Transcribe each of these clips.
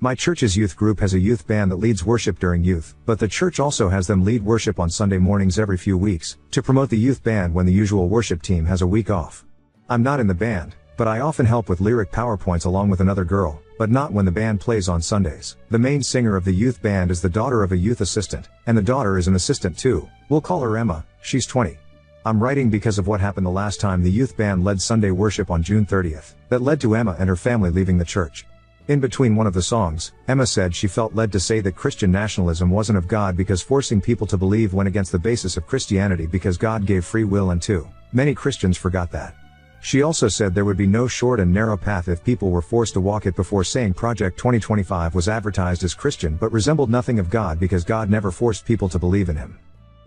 My church's youth group has a youth band that leads worship during youth, but the church also has them lead worship on Sunday mornings every few weeks, to promote the youth band when the usual worship team has a week off. I'm not in the band, but I often help with lyric PowerPoints along with another girl, but not when the band plays on Sundays. The main singer of the youth band is the daughter of a youth assistant, and the daughter is an assistant too. We'll call her Emma, she's 20. I'm writing because of what happened the last time the youth band led Sunday worship on June 30th, that led to Emma and her family leaving the church. In between one of the songs, Emma said she felt led to say that Christian nationalism wasn't of God because forcing people to believe went against the basis of Christianity because God gave free will and too many Christians forgot that. She also said there would be no short and narrow path if people were forced to walk it before saying Project 2025 was advertised as Christian but resembled nothing of God because God never forced people to believe in him.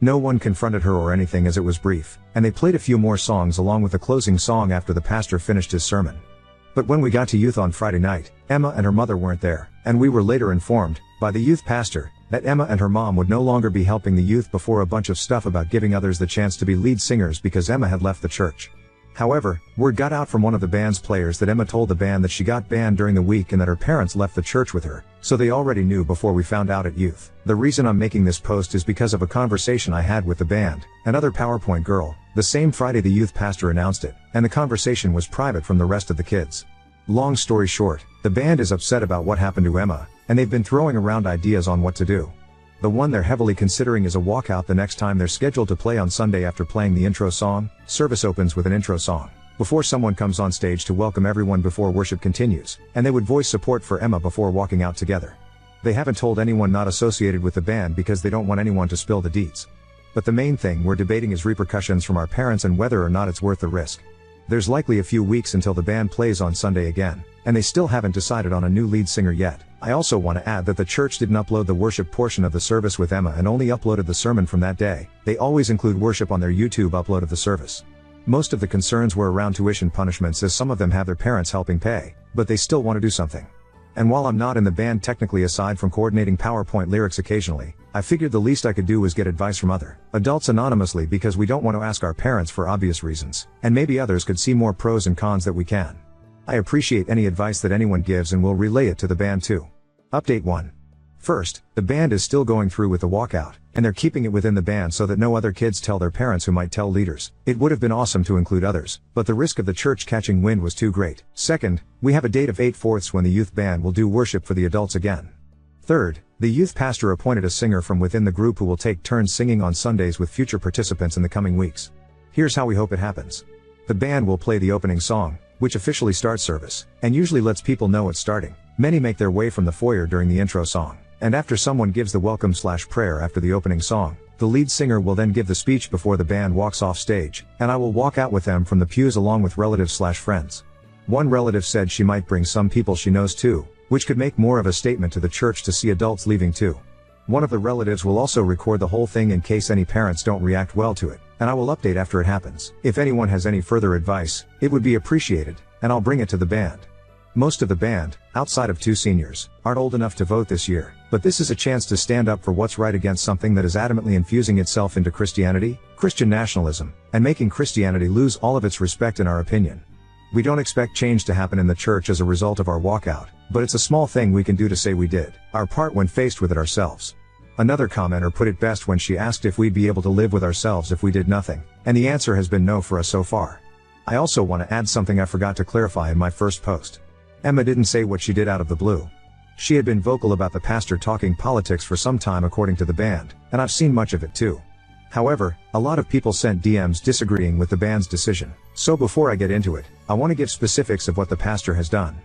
No one confronted her or anything as it was brief, and they played a few more songs along with a closing song after the pastor finished his sermon. But when we got to youth on Friday night, Emma and her mother weren't there, and we were later informed, by the youth pastor, that Emma and her mom would no longer be helping the youth before a bunch of stuff about giving others the chance to be lead singers because Emma had left the church. However, word got out from one of the band's players that Emma told the band that she got banned during the week and that her parents left the church with her, so they already knew before we found out at youth. The reason I'm making this post is because of a conversation I had with the band, another PowerPoint girl, the same Friday the youth pastor announced it, and the conversation was private from the rest of the kids. Long story short, the band is upset about what happened to Emma, and they've been throwing around ideas on what to do. The one they're heavily considering is a walkout the next time they're scheduled to play on Sunday after playing the intro song. Service opens with an intro song, before someone comes on stage to welcome everyone before worship continues, and they would voice support for Emma before walking out together. They haven't told anyone not associated with the band because they don't want anyone to spill the deets. But the main thing we're debating is repercussions from our parents and whether or not it's worth the risk. There's likely a few weeks until the band plays on Sunday again, and they still haven't decided on a new lead singer yet. I also want to add that the church didn't upload the worship portion of the service with Emma and only uploaded the sermon from that day. They always include worship on their YouTube upload of the service. Most of the concerns were around tuition punishments as some of them have their parents helping pay, but they still want to do something. And while I'm not in the band technically aside from coordinating PowerPoint lyrics occasionally, I figured the least I could do was get advice from other adults anonymously because we don't want to ask our parents for obvious reasons, and maybe others could see more pros and cons that we can. I appreciate any advice that anyone gives and will relay it to the band too. Update 1. First, the band is still going through with the walkout, and they're keeping it within the band so that no other kids tell their parents who might tell leaders. It would have been awesome to include others, but the risk of the church catching wind was too great. Second, we have a date of 8/4 when the youth band will do worship for the adults again. Third, the youth pastor appointed a singer from within the group who will take turns singing on Sundays with future participants in the coming weeks. Here's how we hope it happens. The band will play the opening song, which officially starts service, and usually lets people know it's starting. Many make their way from the foyer during the intro song, and after someone gives the welcome/prayer after the opening song, the lead singer will then give the speech before the band walks off stage, and I will walk out with them from the pews along with relatives/friends. One relative said she might bring some people she knows too, which could make more of a statement to the church to see adults leaving too. One of the relatives will also record the whole thing in case any parents don't react well to it, and I will update after it happens. If anyone has any further advice, it would be appreciated, and I'll bring it to the band. Most of the band, outside of 2 seniors, aren't old enough to vote this year, but this is a chance to stand up for what's right against something that is adamantly infusing itself into Christianity, Christian nationalism, and making Christianity lose all of its respect in our opinion. We don't expect change to happen in the church as a result of our walkout, but it's a small thing we can do to say we did our part when faced with it ourselves. Another commenter put it best when she asked if we'd be able to live with ourselves if we did nothing, and the answer has been no for us so far. I also want to add something I forgot to clarify in my first post. Emma didn't say what she did out of the blue. She had been vocal about the pastor talking politics for some time according to the band, and I've seen much of it too. However, a lot of people sent DMs disagreeing with the band's decision. So before I get into it, I want to give specifics of what the pastor has done.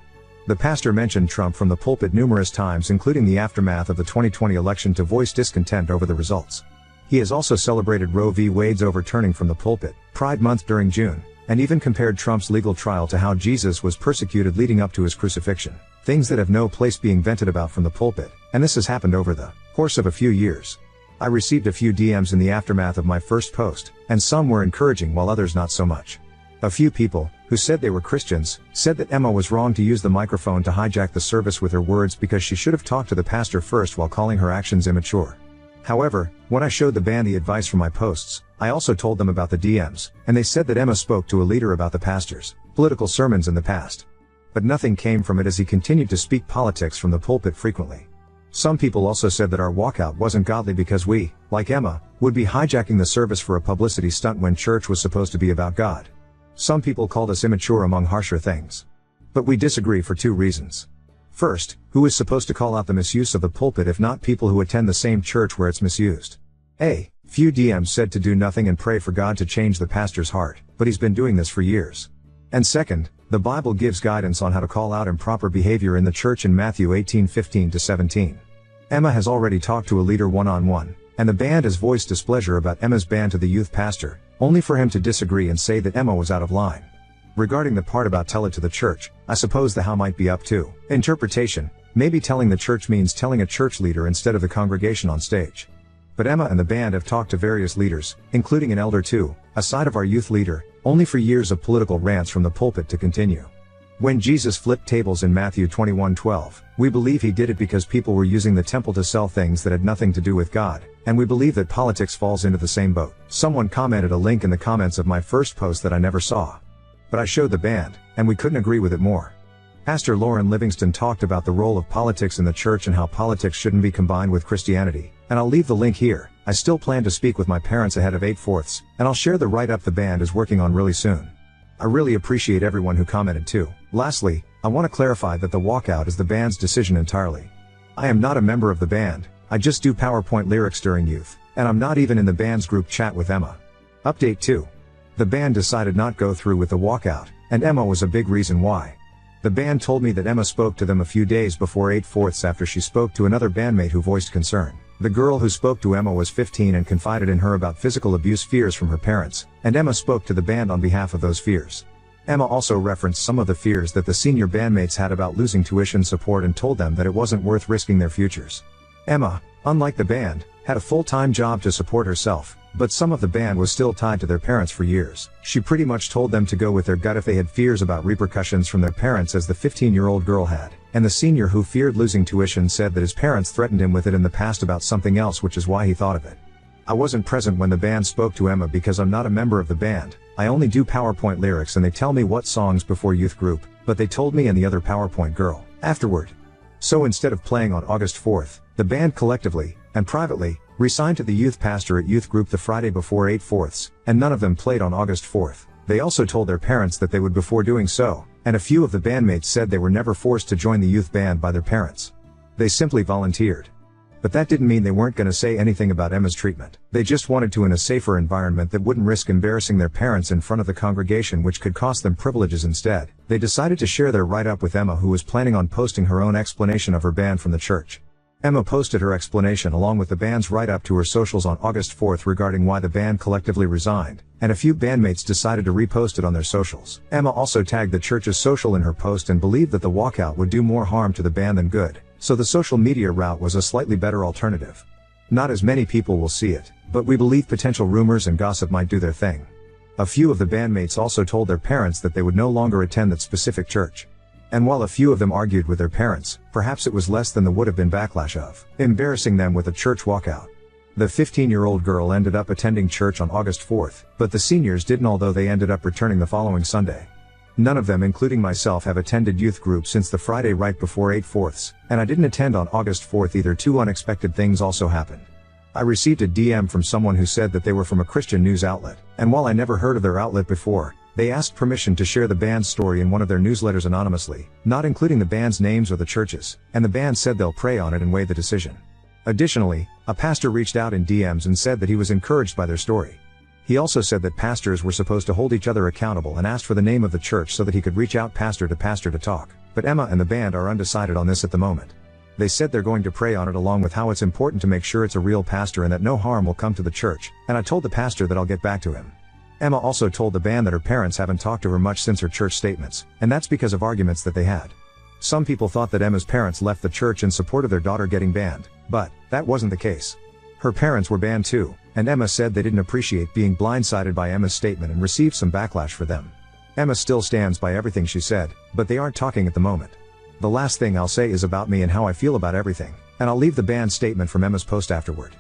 The pastor mentioned Trump from the pulpit numerous times, including the aftermath of the 2020 election, to voice discontent over the results. He has also celebrated Roe v. Wade's overturning from the pulpit, Pride Month during June, and even compared Trump's legal trial to how Jesus was persecuted leading up to his crucifixion. Things that have no place being vented about from the pulpit, and this has happened over the course of a few years. I received a few DMs in the aftermath of my first post, and some were encouraging while others not so much. A few people, who said they were Christians, said that Emma was wrong to use the microphone to hijack the service with her words because she should have talked to the pastor first while calling her actions immature. However, when I showed the band the advice from my posts, I also told them about the DMs, and they said that Emma spoke to a leader about the pastor's political sermons in the past. but nothing came from it as he continued to speak politics from the pulpit frequently. Some people also said that our walkout wasn't godly because we, like Emma, would be hijacking the service for a publicity stunt when church was supposed to be about God. Some people called us immature among harsher things. But we disagree for two reasons. First, who is supposed to call out the misuse of the pulpit if not people who attend the same church where it's misused? Few DMs said to do nothing and pray for God to change the pastor's heart, but he's been doing this for years. And second, the Bible gives guidance on how to call out improper behavior in the church in Matthew 18:15-17. Emma has already talked to a leader one-on-one, and the band has voiced displeasure about Emma's ban to the youth pastor, only for him to disagree and say that Emma was out of line. Regarding the part about tell it to the church, I suppose the how might be up to interpretation. Maybe telling the church means telling a church leader instead of the congregation on stage. But Emma and the band have talked to various leaders, including an elder too, aside of our youth leader, only for years of political rants from the pulpit to continue. When Jesus flipped tables in Matthew 21:12, we believe he did it because people were using the temple to sell things that had nothing to do with God, and we believe that politics falls into the same boat. Someone commented a link in the comments of my first post that I never saw. But I showed the band, and we couldn't agree with it more. Pastor Lauren Livingston talked about the role of politics in the church and how politics shouldn't be combined with Christianity, and I'll leave the link here. I still plan to speak with my parents ahead of 8/4, and I'll share the write-up the band is working on really soon. I really appreciate everyone who commented too. Lastly, I want to clarify that the walkout is the band's decision entirely. I am not a member of the band, I just do PowerPoint lyrics during youth, and I'm not even in the band's group chat with Emma. Update 2. The band decided not go through with the walkout, and Emma was a big reason why. The band told me that Emma spoke to them a few days before 8/4 after she spoke to another bandmate who voiced concern. The girl who spoke to Emma was 15 and confided in her about physical abuse fears from her parents, and Emma spoke to the band on behalf of those fears. Emma also referenced some of the fears that the senior bandmates had about losing tuition support and told them that it wasn't worth risking their futures. Emma, unlike the band, had a full-time job to support herself, but some of the band was still tied to their parents for years. She pretty much told them to go with their gut if they had fears about repercussions from their parents, as the 15-year-old girl had, and the senior who feared losing tuition said that his parents threatened him with it in the past about something else, which is why he thought of it. I wasn't present when the band spoke to Emma because I'm not a member of the band. I only do PowerPoint lyrics and they tell me what songs before youth group, but they told me and the other PowerPoint girl afterward. So instead of playing on August 4th, the band collectively, and privately, resigned to the youth pastor at youth group the Friday before 8/4, and none of them played on August 4th. They also told their parents that they would before doing so, and a few of the bandmates said they were never forced to join the youth band by their parents. They simply volunteered. But that didn't mean they weren't going to say anything about Emma's treatment. They just wanted to in a safer environment that wouldn't risk embarrassing their parents in front of the congregation, which could cost them privileges instead. They decided to share their write-up with Emma, who was planning on posting her own explanation of her ban from the church. Emma posted her explanation along with the band's write-up to her socials on August 4th regarding why the band collectively resigned, and a few bandmates decided to repost it on their socials. Emma also tagged the church's social in her post and believed that the walkout would do more harm to the band than good, so the social media route was a slightly better alternative. Not as many people will see it, but we believe potential rumors and gossip might do their thing. A few of the bandmates also told their parents that they would no longer attend that specific church. And while a few of them argued with their parents, perhaps it was less than the would have been backlash of embarrassing them with a church walkout. The 15-year-old girl ended up attending church on August 4th, but the seniors didn't, although they ended up returning the following Sunday. None of them, including myself, have attended youth group since the Friday right before 8/4, and I didn't attend on August 4th either. Two unexpected things also happened. I received a DM from someone who said that they were from a Christian news outlet, and while I never heard of their outlet before, they asked permission to share the band's story in one of their newsletters anonymously, not including the band's names or the churches, and the band said they'll pray on it and weigh the decision. Additionally, a pastor reached out in DMs and said that he was encouraged by their story. He also said that pastors were supposed to hold each other accountable and asked for the name of the church so that he could reach out pastor to talk, but Emma and the band are undecided on this at the moment. They said they're going to pray on it along with how it's important to make sure it's a real pastor and that no harm will come to the church, and I told the pastor that I'll get back to him. Emma also told the band that her parents haven't talked to her much since her church statements, and that's because of arguments that they had. Some people thought that Emma's parents left the church in support of their daughter getting banned, but that wasn't the case. Her parents were banned too, and Emma said they didn't appreciate being blindsided by Emma's statement and received some backlash for them. Emma still stands by everything she said, but they aren't talking at the moment. The last thing I'll say is about me and how I feel about everything, and I'll leave the band statement from Emma's post afterward.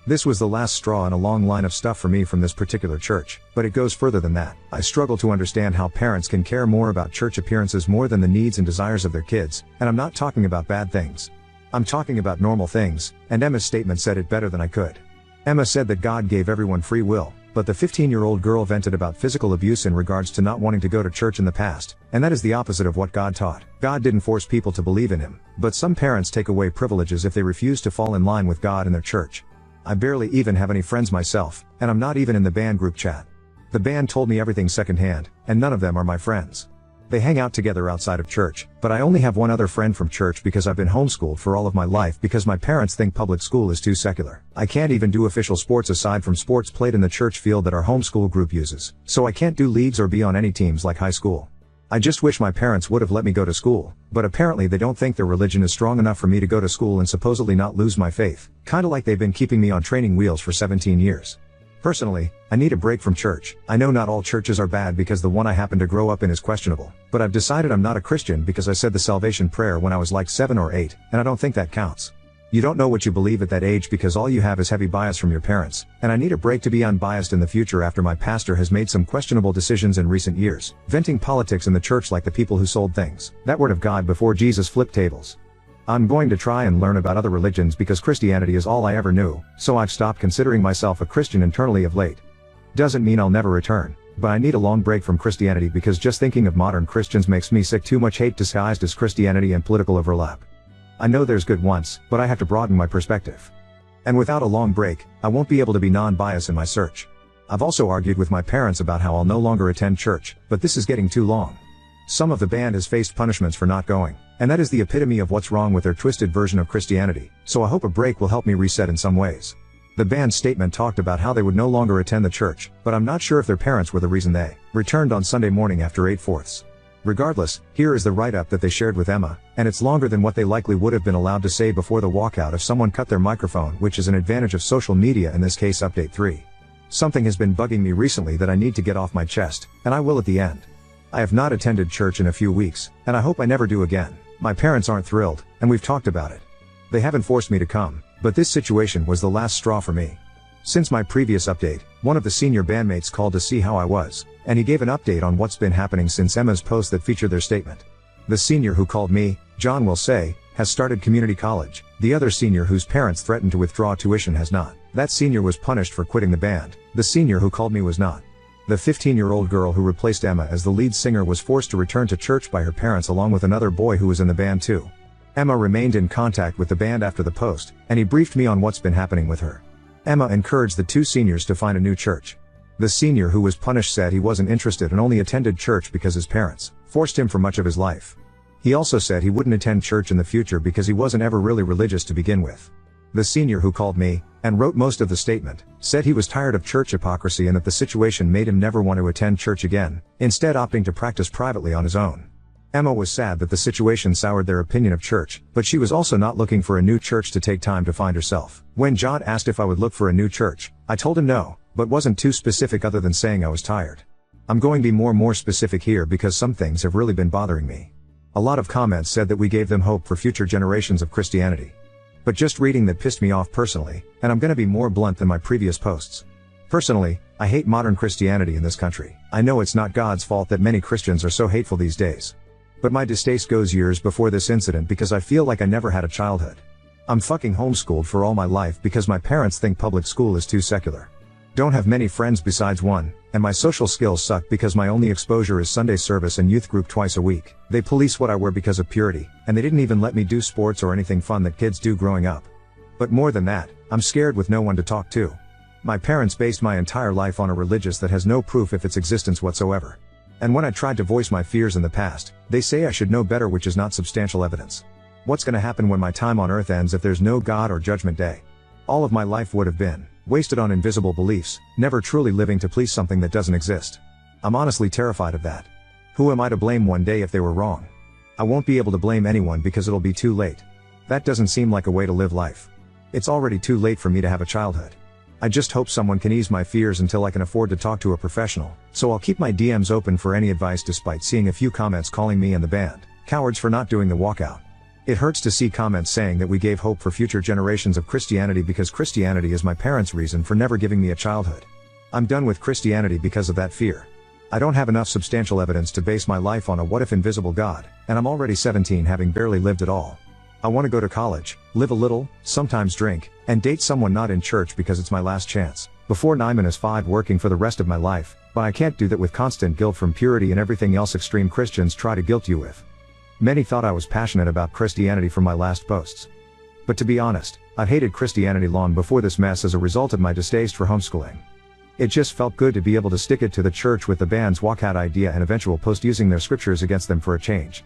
This was the last straw in a long line of stuff for me from this particular church, but it goes further than that. I struggle to understand how parents can care more about church appearances more than the needs and desires of their kids, and I'm not talking about bad things. I'm talking about normal things, and Emma's statement said it better than I could. Emma said that God gave everyone free will, but the 15-year-old girl vented about physical abuse in regards to not wanting to go to church in the past, and that is the opposite of what God taught. God didn't force people to believe in Him, but some parents take away privileges if they refuse to fall in line with God and their church. I barely even have any friends myself, and I'm not even in the band group chat. The band told me everything secondhand, and none of them are my friends. They hang out together outside of church, but I only have one other friend from church because I've been homeschooled for all of my life because my parents think public school is too secular. I can't even do official sports aside from sports played in the church field that our homeschool group uses, so I can't do leagues or be on any teams like high school. I just wish my parents would have let me go to school, but apparently they don't think their religion is strong enough for me to go to school and supposedly not lose my faith, kinda like they've been keeping me on training wheels for 17 years. Personally, I need a break from church. I know not all churches are bad because the one I happen to grow up in is questionable, but I've decided I'm not a Christian because I said the salvation prayer when I was like 7 or 8, and I don't think that counts. You don't know what you believe at that age because all you have is heavy bias from your parents, and I need a break to be unbiased in the future after my pastor has made some questionable decisions in recent years, venting politics in the church like the people who sold things. That word of God before Jesus flipped tables. I'm going to try and learn about other religions because Christianity is all I ever knew, so I've stopped considering myself a Christian internally of late. Doesn't mean I'll never return, but I need a long break from Christianity because just thinking of modern Christians makes me sick. Too much hate disguised as Christianity and political overlap. I know there's good once, but I have to broaden my perspective. And without a long break, I won't be able to be non-biased in my search. I've also argued with my parents about how I'll no longer attend church, but this is getting too long. Some of the band has faced punishments for not going, and that is the epitome of what's wrong with their twisted version of Christianity, so I hope a break will help me reset in some ways. The band's statement talked about how they would no longer attend the church, but I'm not sure if their parents were the reason they returned on Sunday morning after 8/4. Regardless, here is the write-up that they shared with Emma, and it's longer than what they likely would have been allowed to say before the walkout if someone cut their microphone, which is an advantage of social media, in this case update 3. Something has been bugging me recently that I need to get off my chest, and I will at the end. I have not attended church in a few weeks, and I hope I never do again. My parents aren't thrilled, and we've talked about it. They haven't forced me to come, but this situation was the last straw for me. Since my previous update, one of the senior bandmates called to see how I was, and he gave an update on what's been happening since Emma's post that featured their statement. The senior who called me, John will say, has started community college. The other senior whose parents threatened to withdraw tuition has not. That senior was punished for quitting the band. The senior who called me was not. The 15-year-old girl who replaced Emma as the lead singer was forced to return to church by her parents along with another boy who was in the band too. Emma remained in contact with the band after the post, and he briefed me on what's been happening with her. Emma encouraged the two seniors to find a new church. The senior who was punished said he wasn't interested and only attended church because his parents forced him for much of his life. He also said he wouldn't attend church in the future because he wasn't ever really religious to begin with. The senior who called me, and wrote most of the statement, said he was tired of church hypocrisy and that the situation made him never want to attend church again, instead opting to practice privately on his own. Emma was sad that the situation soured their opinion of church, but she was also not looking for a new church to take time to find herself. When John asked if I would look for a new church, I told him no, but wasn't too specific other than saying I was tired. I'm going to be more specific here because some things have really been bothering me. A lot of comments said that we gave them hope for future generations of Christianity. But just reading that pissed me off personally, and I'm gonna be more blunt than my previous posts. Personally, I hate modern Christianity in this country. I know it's not God's fault that many Christians are so hateful these days. But my distaste goes years before this incident because I feel like I never had a childhood. I'm fucking homeschooled for all my life because my parents think public school is too secular. Don't have many friends besides one, and my social skills suck because my only exposure is Sunday service and youth group twice a week. They police what I wear because of purity, and they didn't even let me do sports or anything fun that kids do growing up. But more than that, I'm scared with no one to talk to. My parents based my entire life on a religious that has no proof of its existence whatsoever. And when I tried to voice my fears in the past, they say I should know better, which is not substantial evidence. What's gonna happen when my time on earth ends if there's no God or judgment day? All of my life would have been wasted on invisible beliefs, never truly living to please something that doesn't exist. I'm honestly terrified of that. Who am I to blame one day if they were wrong? I won't be able to blame anyone because it'll be too late. That doesn't seem like a way to live life. It's already too late for me to have a childhood. I just hope someone can ease my fears until I can afford to talk to a professional, so I'll keep my DMs open for any advice despite seeing a few comments calling me and the band cowards for not doing the walkout. It hurts to see comments saying that we gave hope for future generations of Christianity because Christianity is my parents' reason for never giving me a childhood. I'm done with Christianity because of that fear. I don't have enough substantial evidence to base my life on a what-if invisible God, and I'm already 17 having barely lived at all. I want to go to college, live a little, sometimes drink, and date someone not in church because it's my last chance, before 9-5 working for the rest of my life, but I can't do that with constant guilt from purity and everything else extreme Christians try to guilt you with. Many thought I was passionate about Christianity from my last posts. But to be honest, I've hated Christianity long before this mess as a result of my distaste for homeschooling. It just felt good to be able to stick it to the church with the band's walkout idea and eventual post using their scriptures against them for a change.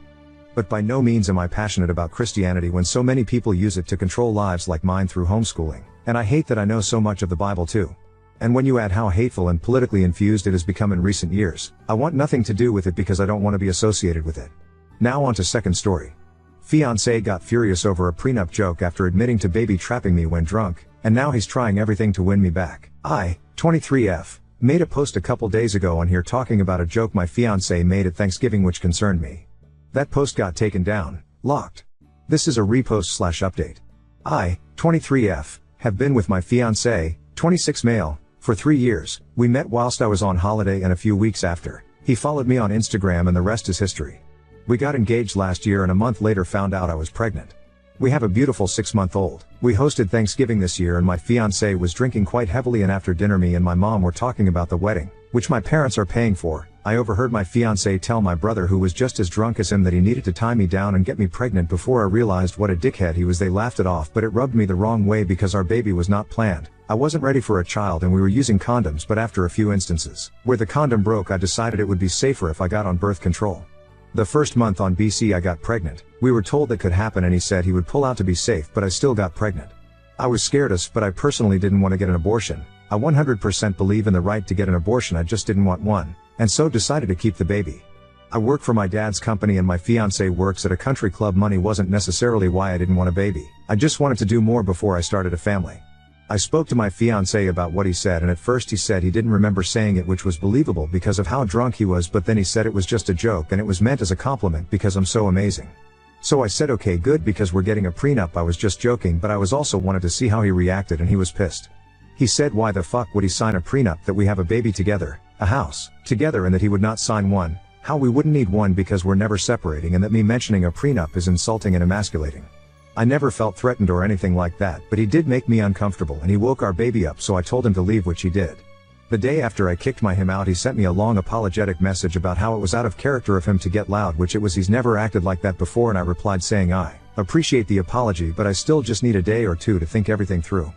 But by no means am I passionate about Christianity when so many people use it to control lives like mine through homeschooling, and I hate that I know so much of the Bible too. And when you add how hateful and politically infused it has become in recent years, I want nothing to do with it because I don't want to be associated with it. Now on to second story. Fiancé got furious over a prenup joke after admitting to baby trapping me when drunk, and now he's trying everything to win me back. I, 23F, made a post a couple days ago on here talking about a joke my fiancé made at Thanksgiving which concerned me. That post got taken down, locked. This is a repost/update. I, 23F, have been with my fiancé, 26 male, for 3 years. We met whilst I was on holiday and a few weeks after, he followed me on Instagram and the rest is history. We got engaged last year and a month later found out I was pregnant. We have a beautiful 6-month-old. We hosted Thanksgiving this year and my fiancé was drinking quite heavily, and after dinner me and my mom were talking about the wedding, which my parents are paying for. I overheard my fiancé tell my brother, who was just as drunk as him, that he needed to tie me down and get me pregnant before I realized what a dickhead he was. They laughed it off, but it rubbed me the wrong way because our baby was not planned. I wasn't ready for a child and we were using condoms, but after a few instances where the condom broke, I decided it would be safer if I got on birth control. The first month on BC I got pregnant. We were told that could happen and he said he would pull out to be safe, but I still got pregnant. I was scared as, but I personally didn't want to get an abortion. I 100% believe in the right to get an abortion, I just didn't want one, and so decided to keep the baby. I work for my dad's company and my fiancé works at a country club. Money wasn't necessarily why I didn't want a baby. I just wanted to do more before I started a family. I spoke to my fiancé about what he said, and at first he said he didn't remember saying it, which was believable because of how drunk he was, but then he said it was just a joke and it was meant as a compliment because I'm so amazing. So I said okay, good, because we're getting a prenup. I was just joking, but I was also wanted to see how he reacted, and he was pissed. He said why the fuck would he sign a prenup, that we have a baby together, a house together, and that he would not sign one, how we wouldn't need one because we're never separating, and that me mentioning a prenup is insulting and emasculating. I never felt threatened or anything like that, but he did make me uncomfortable and he woke our baby up, so I told him to leave, which he did. The day after I kicked him out, he sent me a long apologetic message about how it was out of character of him to get loud, which it was. He's never acted like that before, and I replied saying I appreciate the apology, but I still just need a day or two to think everything through.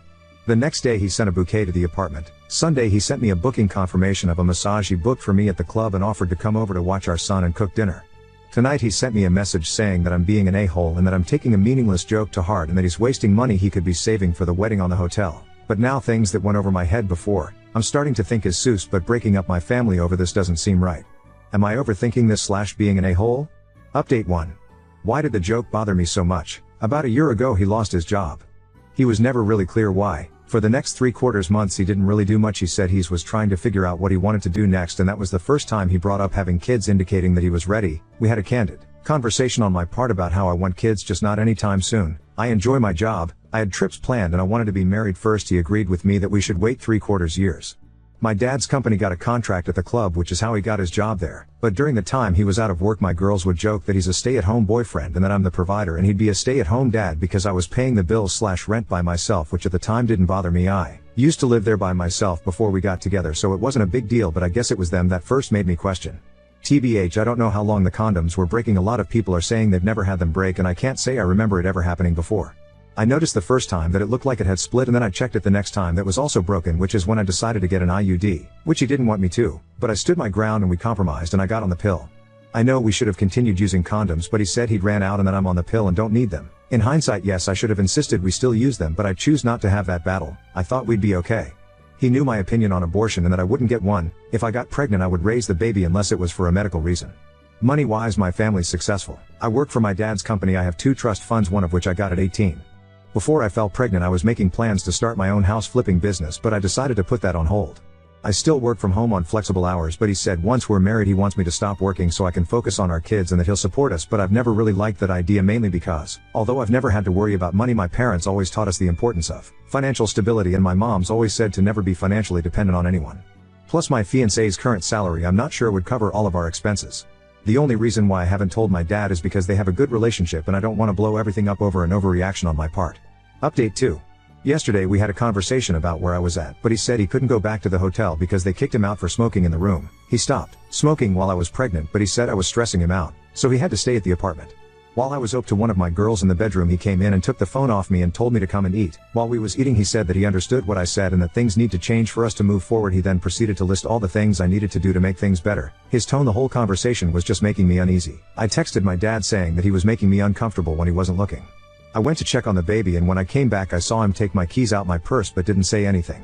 The next day he sent a bouquet to the apartment. Sunday he sent me a booking confirmation of a massage he booked for me at the club and offered to come over to watch our son and cook dinner. Tonight he sent me a message saying that I'm being an a-hole and that I'm taking a meaningless joke to heart and that he's wasting money he could be saving for the wedding on the hotel. But now things that went over my head before, I'm starting to think is Seuss, but breaking up my family over this doesn't seem right. Am I overthinking this / being an a-hole? Update 1. Why did the joke bother me so much? About a year ago he lost his job. He was never really clear why. For the next 3/4 months he didn't really do much. He said he was trying to figure out what he wanted to do next, and that was the first time he brought up having kids, indicating that he was ready. We had a candid conversation on my part about how I want kids, just not anytime soon. I enjoy my job, I had trips planned, and I wanted to be married first. He agreed with me that we should wait 3/4 years. My dad's company got a contract at the club, which is how he got his job there, but during the time he was out of work my girls would joke that he's a stay-at-home boyfriend and that I'm the provider and he'd be a stay-at-home dad because I was paying the bills / rent by myself, which at the time didn't bother me. I used to live there by myself before we got together, so it wasn't a big deal, but I guess it was them that first made me question. TBH, I don't know how long the condoms were breaking. A lot of people are saying they've never had them break, and I can't say I remember it ever happening before. I noticed the first time that it looked like it had split, and then I checked it the next time that was also broken, which is when I decided to get an IUD, which he didn't want me to, but I stood my ground and we compromised and I got on the pill. I know we should have continued using condoms, but he said he'd ran out and that I'm on the pill and don't need them. In hindsight, yes, I should have insisted we still use them, but I choose not to have that battle. I thought we'd be okay. He knew my opinion on abortion and that I wouldn't get one. If I got pregnant I would raise the baby unless it was for a medical reason. Money-wise, my family's successful. I work for my dad's company. I have 2 trust funds, one of which I got at 18. Before I fell pregnant I was making plans to start my own house flipping business, but I decided to put that on hold. I still work from home on flexible hours, but he said once we're married he wants me to stop working so I can focus on our kids and that he'll support us, but I've never really liked that idea, mainly because, although I've never had to worry about money, my parents always taught us the importance of financial stability, and my mom's always said to never be financially dependent on anyone. Plus my fiancé's current salary I'm not sure would cover all of our expenses. The only reason why I haven't told my dad is because they have a good relationship and I don't want to blow everything up over an overreaction on my part. Update 2. Yesterday we had a conversation about where I was at, but he said he couldn't go back to the hotel because they kicked him out for smoking in the room. He stopped smoking while I was pregnant, but he said I was stressing him out, so he had to stay at the apartment. While I was up to one of my girls in the bedroom, he came in and took the phone off me and told me to come and eat. While we was eating, he said that he understood what I said and that things need to change for us to move forward. He then proceeded to list all the things I needed to do to make things better. His tone the whole conversation was just making me uneasy. I texted my dad saying that he was making me uncomfortable when he wasn't looking. I went to check on the baby, and when I came back I saw him take my keys out my purse but didn't say anything.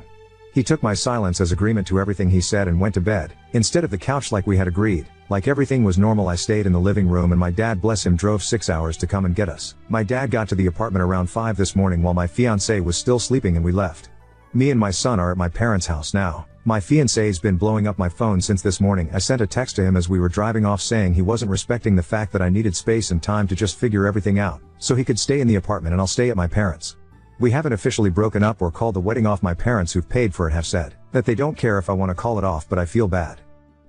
He took my silence as agreement to everything he said and went to bed, instead of the couch like we had agreed. Like everything was normal, I stayed in the living room and my dad, bless him, drove 6 hours to come and get us. My dad got to the apartment around 5 this morning while my fiancé was still sleeping and we left. Me and my son are at my parents' house now. My fiancé's been blowing up my phone since this morning. I sent a text to him as we were driving off saying he wasn't respecting the fact that I needed space and time to just figure everything out, so he could stay in the apartment and I'll stay at my parents'. We haven't officially broken up or called the wedding off. My parents, who've paid for it, have said that they don't care if I want to call it off, but I feel bad.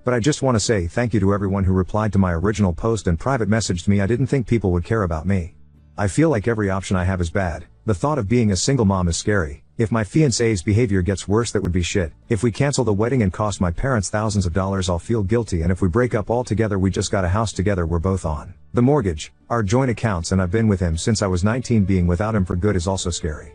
But I just want to say thank you to everyone who replied to my original post and private messaged me. I didn't think people would care about me. I feel like every option I have is bad. The thought of being a single mom is scary. If my fiancé's behavior gets worse, that would be shit. If we cancel the wedding and cost my parents thousands of dollars, I'll feel guilty, and if we break up altogether, we just got a house together, we're both on the mortgage, our joint accounts, and I've been with him since I was 19. Being without him for good is also scary.